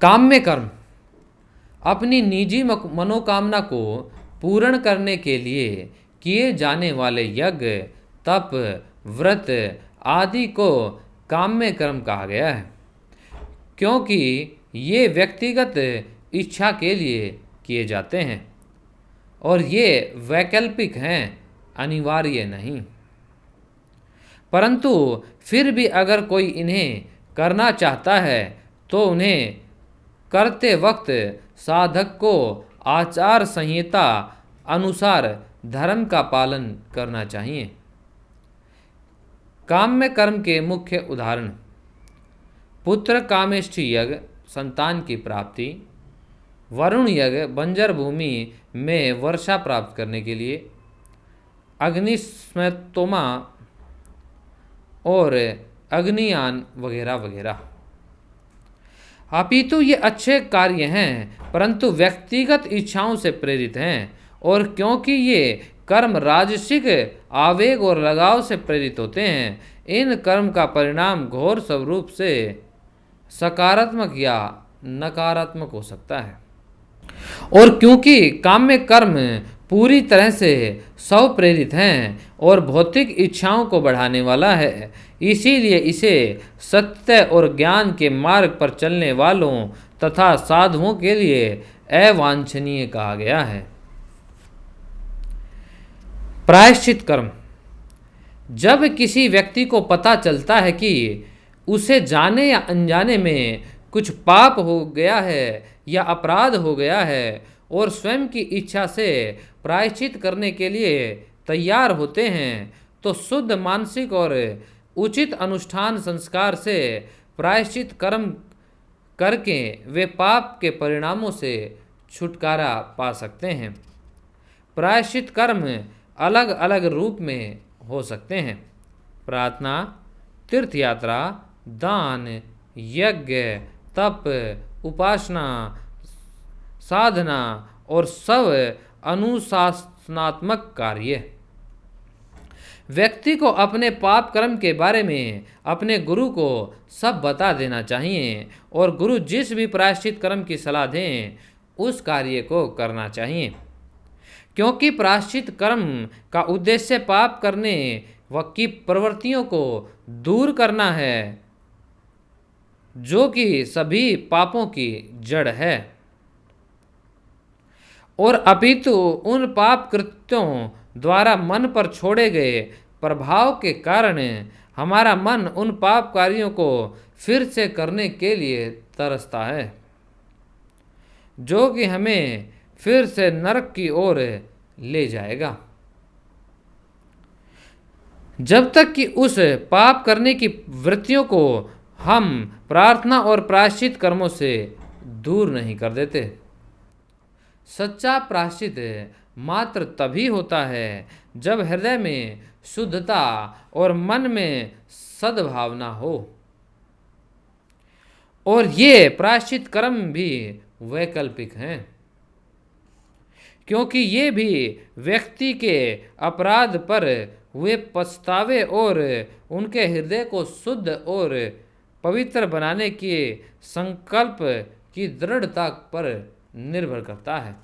काम्य कर्म अपनी निजी मनोकामना को पूर्ण करने के लिए किए जाने वाले यज्ञ, तप, व्रत आदि को काम्य कर्म कहा गया है, क्योंकि ये व्यक्तिगत इच्छा के लिए किए जाते हैं और ये वैकल्पिक हैं, अनिवार्य नहीं। परंतु फिर भी अगर कोई इन्हें करना चाहता है तो उन्हें करते वक्त साधक को आचार संहिता अनुसार धर्म का पालन करना चाहिए। काम्य कर्म के मुख्य उदाहरण: पुत्र कामेष्टि यज्ञ, संतान की प्राप्ति; वरुण यज्ञ, बंजर भूमि में वर्षा प्राप्त करने के लिए; अग्निस्मैतोमा और अग्नियान वगैरह वगैरह। अपितु ये अच्छे कार्य हैं, परंतु व्यक्तिगत इच्छाओं से प्रेरित हैं, और क्योंकि ये कर्म राजसिक आवेग और लगाव से प्रेरित होते हैं, इन कर्म का परिणाम घोर स्वरूप से सकारात्मक या नकारात्मक हो सकता है। और क्योंकि काम्य कर्म पूरी तरह से स्व प्रेरित हैं और भौतिक इच्छाओं को बढ़ाने वाला है, इसीलिए इसे सत्य और ज्ञान के मार्ग पर चलने वालों तथा साधुओं के लिए अवांछनीय कहा गया है। प्रायश्चित कर्म: जब किसी व्यक्ति को पता चलता है कि उसे जाने या अनजाने में कुछ पाप हो गया है या अपराध हो गया है और स्वयं की इच्छा से प्रायश्चित करने के लिए तैयार होते हैं, तो शुद्ध मानसिक और उचित अनुष्ठान संस्कार से प्रायश्चित कर्म करके वे पाप के परिणामों से छुटकारा पा सकते हैं। प्रायश्चित कर्म अलग अलग रूप में हो सकते हैं: प्रार्थना, तीर्थ यात्रा, दान, यज्ञ, तप, उपासना, साधना और सब अनुशासनात्मक कार्य। व्यक्ति को अपने पाप कर्म के बारे में अपने गुरु को सब बता देना चाहिए और गुरु जिस भी प्रायश्चित कर्म की सलाह दें उस कार्य को करना चाहिए, क्योंकि प्रायश्चित कर्म का उद्देश्य पाप करने की प्रवृत्तियों को दूर करना है, जो कि सभी पापों की जड़ है, और अपितु उन पाप कृत्यों द्वारा मन पर छोड़े गए प्रभाव के कारण हमारा मन उन पाप कार्यों को फिर से करने के लिए तरसता है, जो कि हमें फिर से नरक की ओर ले जाएगा। जब तक कि उस पाप करने की वृत्तियों को हम प्रार्थना और प्रायश्चित कर्मों से दूर नहीं कर देते। सच्चा प्रायश्चित मात्र तभी होता है जब हृदय में शुद्धता और मन में सद्भावना हो, और ये प्रायश्चित कर्म भी वैकल्पिक हैं, क्योंकि ये भी व्यक्ति के अपराध पर हुए पछतावे और उनके हृदय को शुद्ध और पवित्र बनाने के संकल्प की दृढ़ता पर निर्भर करता है।